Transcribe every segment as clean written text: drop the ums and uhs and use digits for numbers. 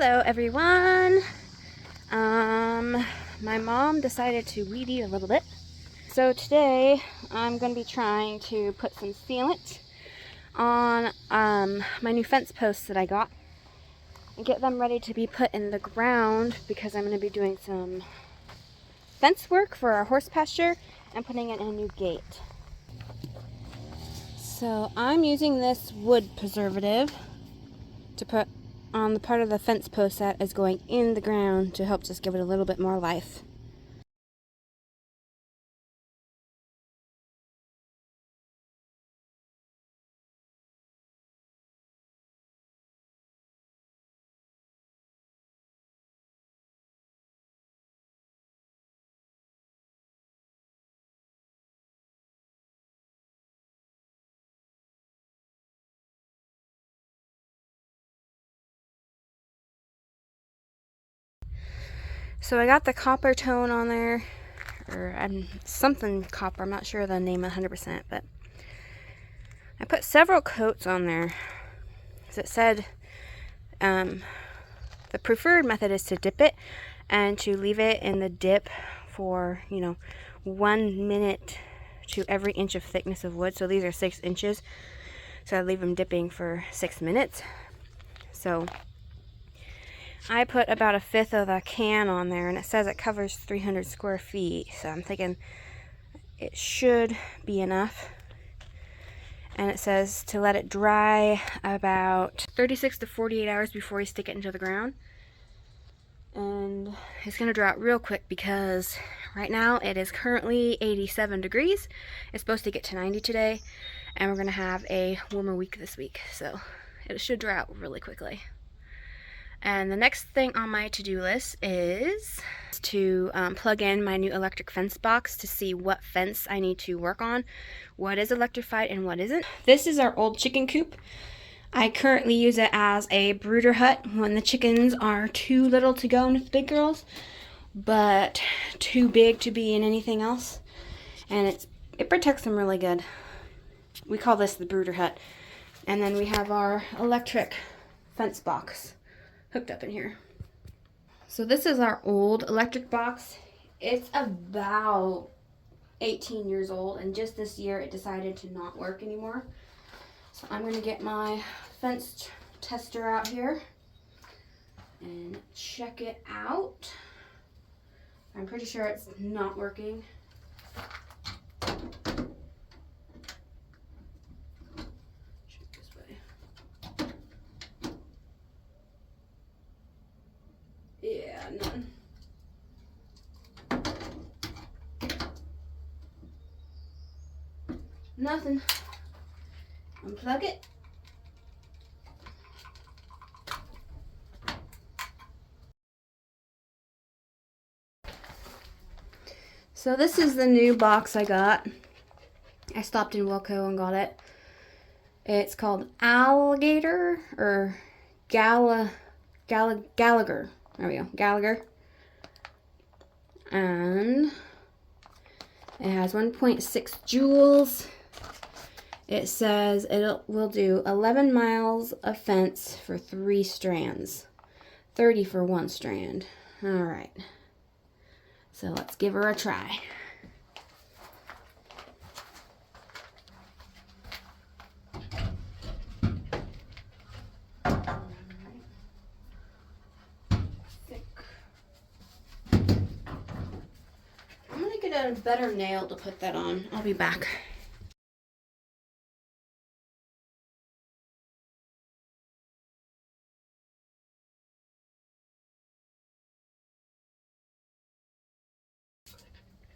Hello everyone. My mom decided to weed eat a little bit. So today I'm going to be trying to put some sealant on my new fence posts that I got and get them ready to be put in the ground because I'm going to be doing some fence work for our horse pasture and putting in a new gate. So I'm using this wood preservative to put on the part of the fence post that is going in the ground to help just give it a little bit more life. So I got the copper tone on there, or something copper, I'm not sure the name 100%, but I put several coats on there. As it said, the preferred method is to dip it and to leave it in the dip for, 1 minute to every inch of thickness of wood. So these are 6 inches. So I leave them dipping for 6 minutes. So I put about 1/5 of the can on there, and it says it covers 300 square feet. So I'm thinking it should be enough. And it says to let it dry about 36 to 48 hours before you stick it into the ground. And it's going to dry out real quick because right now it is currently 87 degrees. It's supposed to get to 90 today, and we're going to have a warmer week this week. So it should dry out really quickly. And the next thing on my to-do list is to plug in my new electric fence box to see what fence I need to work on, what is electrified and what isn't. This is our old chicken coop. I currently use it as a brooder hut when the chickens are too little to go in with big girls, but too big to be in anything else. And it protects them really good. We call this the brooder hut. And then we have our electric fence box hooked up in here. So this is our old electric box. It's about 18 years old, and just this year it decided to not work anymore. So I'm going to get my fence tester out here and check it out. I'm pretty sure it's not working. Yeah, none. Nothing. Unplug it. So this is the new box I got. I stopped in Wilco and got it. It's called Alligator or Gallagher. There we go, Gallagher. And it has 1.6 joules. It says it will do 11 miles of fence for 3 strands. 30 for 1 strand. Alright. So let's give her a try. A better nail to put that on. I'll be back.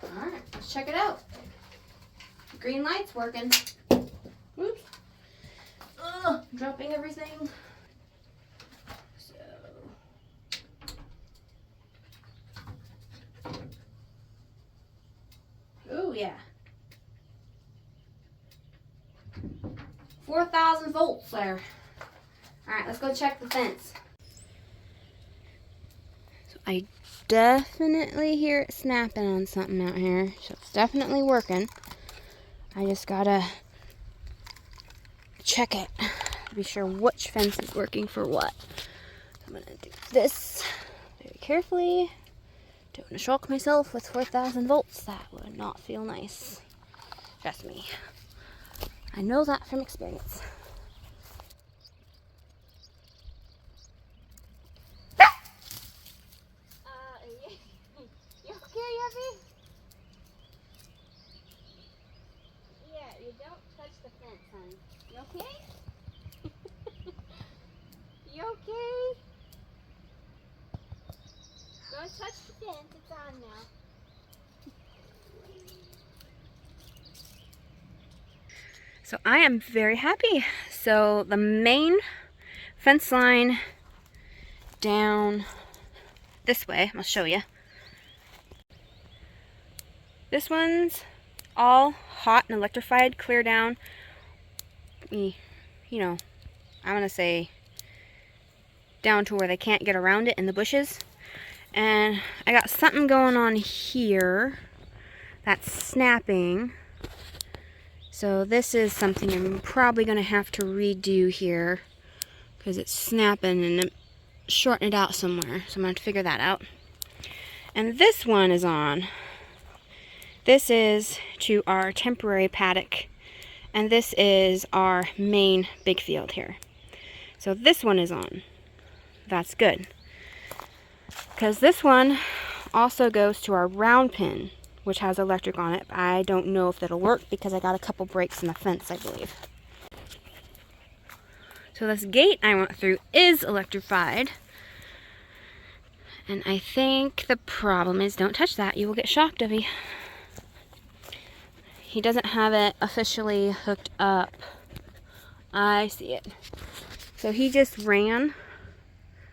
Alright, let's check it out. Green light's working. Oops. Ugh, dropping everything. So oh yeah. 4,000 volts there. Alright, let's go check the fence. So I definitely hear it snapping on something out here. So it's definitely working. I just gotta check it to be sure which fence is working for what. I'm gonna do this very carefully. Don't want to shock myself with 4,000 volts. That would not feel nice. Trust me. I know that from experience. You okay, Effie? Yeah, you don't touch the fence, honey. You okay? You okay? Don't touch the fence, it's on now. So I am very happy. So the main fence line down this way, I'll show you. This one's all hot and electrified, clear down. You know, I'm gonna say down to where they can't get around it in the bushes. And I got something going on here that's snapping. So this is something I'm probably going to have to redo here because it's snapping and shorten it out somewhere. So I'm going to figure that out. And this one is on. This is to our temporary paddock. And this is our main big field here. So this one is on. That's good. Because this one also goes to our round pin, which has electric on it. I don't know if that'll work because I got a couple breaks in the fence, I believe. So this gate I went through is electrified. And I think the problem is, don't touch that, you will get shocked, Evie. He doesn't have it officially hooked up. I see it. So he just ran.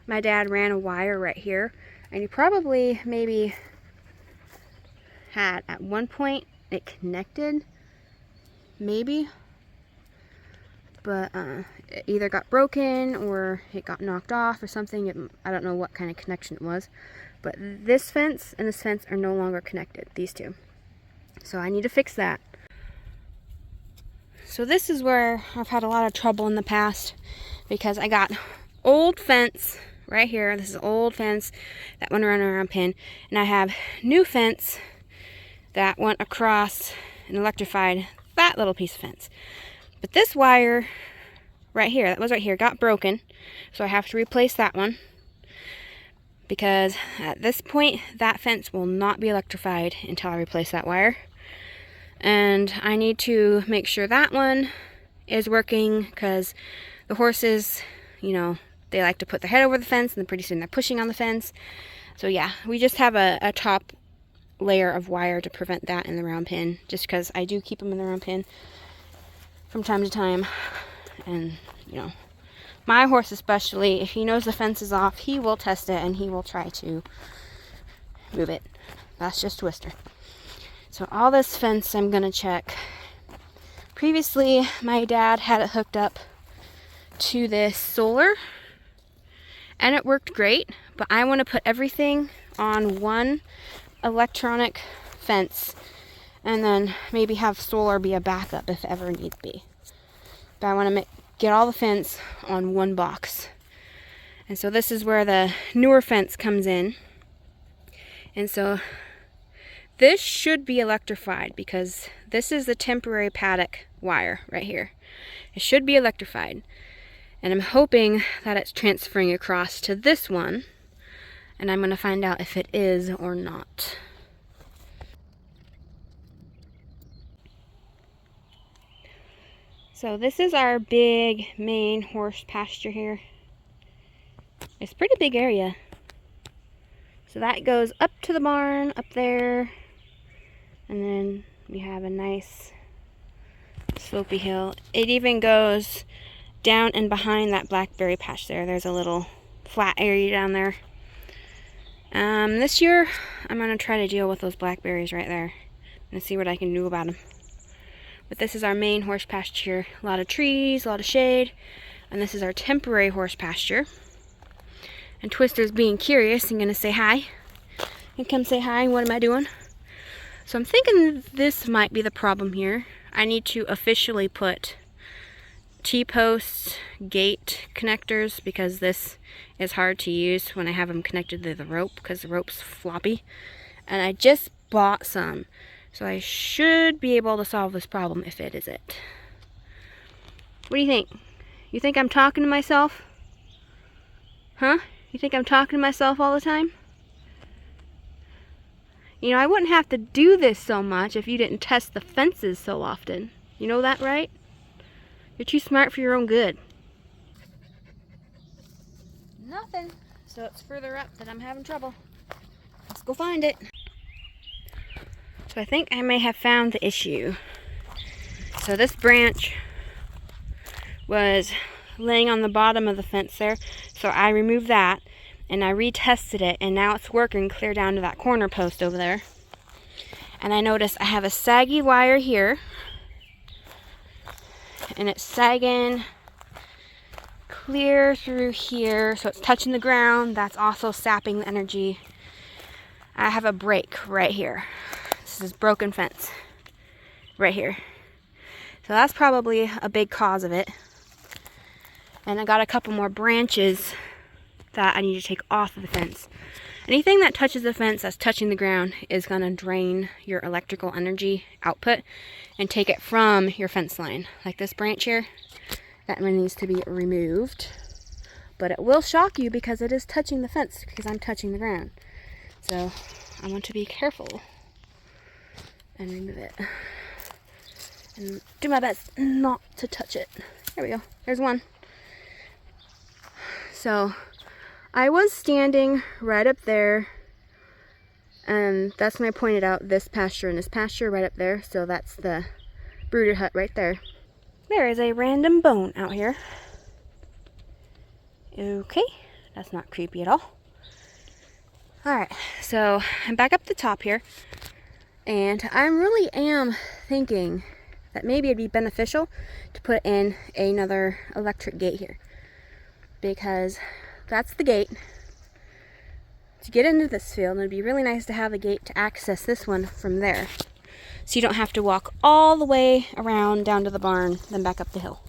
My dad ran a wire right here. And he probably maybe had at one point it connected, maybe, but it either got broken or it got knocked off or something. I don't know what kind of connection it was, but this fence and this fence are no longer connected, these two. So I need to fix that. So this is where I've had a lot of trouble in the past because I got old fence right here. This is old fence that went around a round pin, and I have new fence that went across and electrified that little piece of fence. But this wire right here, that was right here, got broken. So I have to replace that one. Because at this point, that fence will not be electrified until I replace that wire. And I need to make sure that one is working because the horses, you know, they like to put their head over the fence and then pretty soon they're pushing on the fence. So yeah, we just have a top layer of wire to prevent that in the round pin, just because I do keep them in the round pin from time to time. And you know, my horse especially, if he knows the fence is off, he will test it and he will try to move it. That's just Twister. So all this fence I'm gonna check. Previously my dad had it hooked up to this solar and it worked great, but I want to put everything on one electronic fence and then maybe have solar be a backup if ever need be. But I want to get all the fence on one box. And so this is where the newer fence comes in. And so this should be electrified because this is the temporary paddock wire right here. It should be electrified. And I'm hoping that it's transferring across to this one. And I'm going to find out if it is or not. So this is our big main horse pasture here. It's a pretty big area. So that goes up to the barn up there. And then we have a nice slopey hill. It even goes down and behind that blackberry patch there. There's a little flat area down there. This year, I'm going to try to deal with those blackberries right there and see what I can do about them. But this is our main horse pasture. A lot of trees, a lot of shade. And this is our temporary horse pasture. And Twister's being curious and going to say hi. And come say hi, what am I doing? So I'm thinking this might be the problem here. I need to officially put T-post gate connectors because this is hard to use when I have them connected to the rope because the rope's floppy. And I just bought some, so I should be able to solve this problem if it is it. What do you think? You think I'm talking to myself? Huh? You think I'm talking to myself all the time? You know, I wouldn't have to do this so much if you didn't test the fences so often. You know that, right? You're too smart for your own good. Nothing. So it's further up that I'm having trouble. Let's go find it. So I think I may have found the issue. So this branch was laying on the bottom of the fence there. So I removed that and I retested it, and now it's working clear down to that corner post over there. And I noticed I have a saggy wire here, and it's sagging clear through here, so it's touching the ground. That's also sapping the energy. I have a break right here. This is broken fence right here. So that's probably a big cause of it. And I got a couple more branches that I need to take off of the fence. Anything that touches the fence that's touching the ground is going to drain your electrical energy output and take it from your fence line. Like this branch here, that one needs to be removed. But it will shock you because it is touching the fence because I'm touching the ground. So I want to be careful and remove it. And do my best not to touch it. There we go. There's one. So I was standing right up there, and that's when I pointed out this pasture and this pasture right up there. So that's the brooder hut right there. There is a random bone out here. Okay, that's not creepy at all. Alright, so I'm back up the top here, and I really am thinking that maybe it'd be beneficial to put in another electric gate here, because that's the gate to get into this field, and it'd be really nice to have a gate to access this one from there, so you don't have to walk all the way around down to the barn, then back up the hill.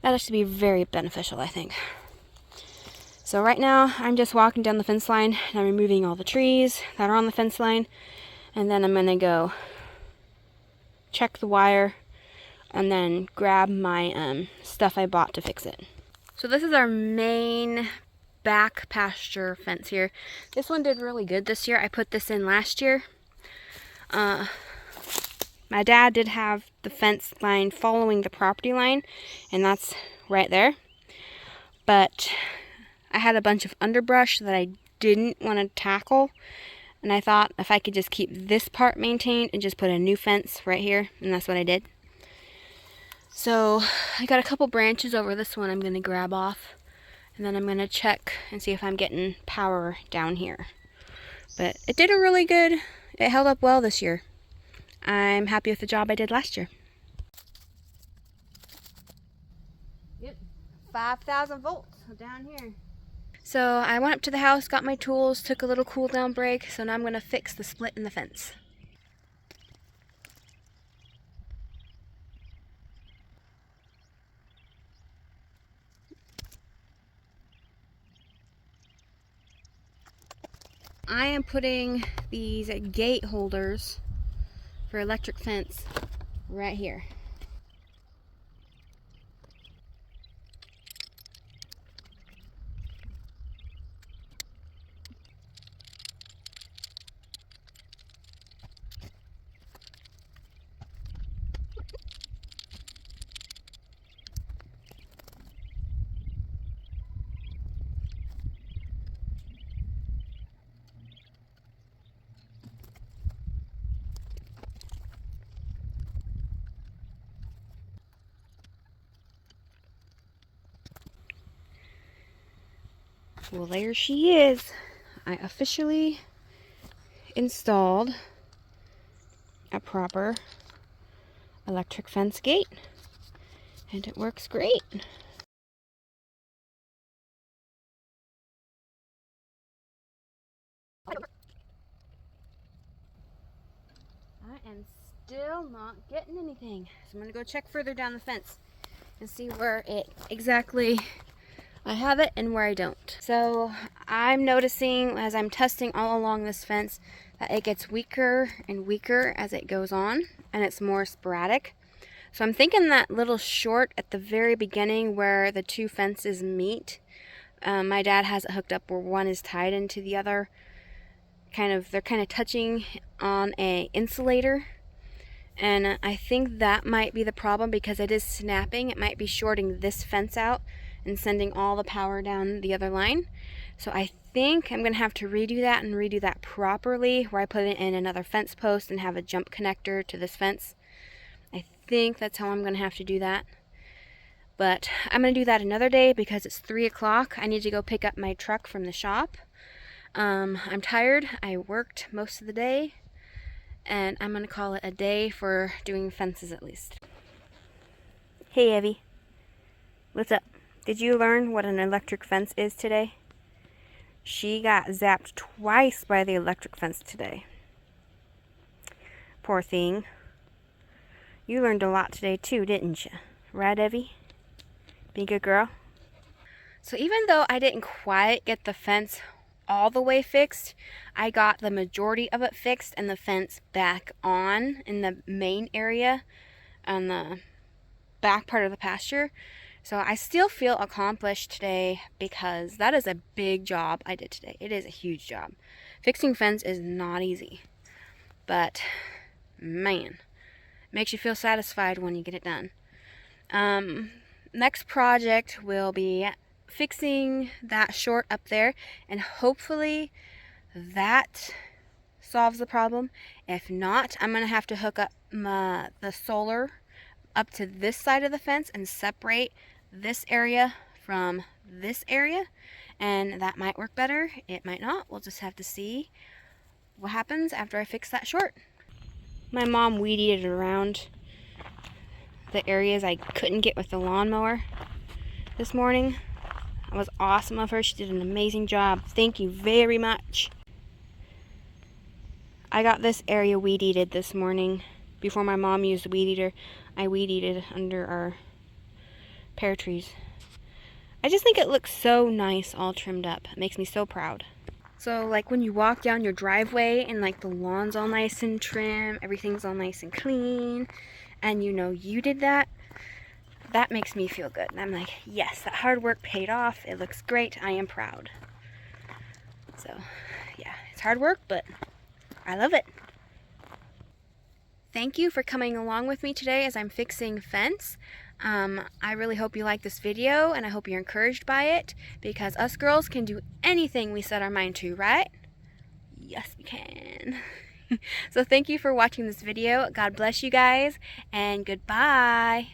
That should be very beneficial, I think. So right now, I'm just walking down the fence line, and I'm removing all the trees that are on the fence line, and then I'm gonna go check the wire, and then grab my stuff I bought to fix it. So this is our main back pasture fence here. This one did really good this year. I put this in last year. My dad did have the fence line following the property line, and that's right there. But I had a bunch of underbrush that I didn't want to tackle, and I thought if I could just keep this part maintained and just put a new fence right here, and that's what I did. So I got a couple branches over this one I'm going to grab off, and then I'm going to check and see if I'm getting power down here. But it did a really good, it held up well this year. I'm happy with the job I did last year. Yep, 5,000 volts down here. So I went up to the house, got my tools, took a little cool down break, so now I'm going to fix the split in the fence. I am putting these gate holders for electric fence right here. Well, there she is. I officially installed a proper electric fence gate, and it works great. I am still not getting anything, so I'm gonna go check further down the fence and see where it exactly I have it and where I don't. So I'm noticing as I'm testing all along this fence that it gets weaker and weaker as it goes on, and it's more sporadic. So I'm thinking that little short at the very beginning where the two fences meet, my dad has it hooked up where one is tied into the other. They're kind of touching on a insulator. And I think that might be the problem because it is snapping. It might be shorting this fence out and sending all the power down the other line. So I think I'm going to have to redo that and redo that properly, where I put it in another fence post and have a jump connector to this fence. I think that's how I'm going to have to do that. But I'm going to do that another day because it's 3 o'clock. I need to go pick up my truck from the shop. I'm tired. I worked most of the day. And I'm going to call it a day for doing fences at least. Hey, Evie. What's up? Did you learn what an electric fence is today? She got zapped twice by the electric fence today. Poor thing. You learned a lot today too, didn't you? Right, Evie? Be a good girl. So even though I didn't quite get the fence all the way fixed, I got the majority of it fixed and the fence back on in the main area on the back part of the pasture. So I still feel accomplished today because that is a big job I did today. It is a huge job. Fixing fence is not easy, but man, makes you feel satisfied when you get it done. Next project will be fixing that short up there, and hopefully that solves the problem. If not, I'm going to have to hook up the solar up to this side of the fence and separate this area from this area, and that might work better. It might not. We'll just have to see what happens after I fix that short. My mom weeded around the areas I couldn't get with the lawnmower this morning. That was awesome of her. She did an amazing job. Thank you very much. I got this area weed eated this morning. Before my mom used the weed eater, I weed eated under our pear trees. I just think it looks so nice all trimmed up. It makes me so proud. So like when you walk down your driveway and like the lawn's all nice and trim, everything's all nice and clean, and you know you did that, that makes me feel good. And I'm like, yes, that hard work paid off. It looks great. I am proud. So yeah, it's hard work, but I love it. Thank you for coming along with me today as I'm fixing fence. I really hope you like this video, and I hope you're encouraged by it, because us girls can do anything we set our mind to, right? Yes, we can. So thank you for watching this video. God bless you guys, and goodbye.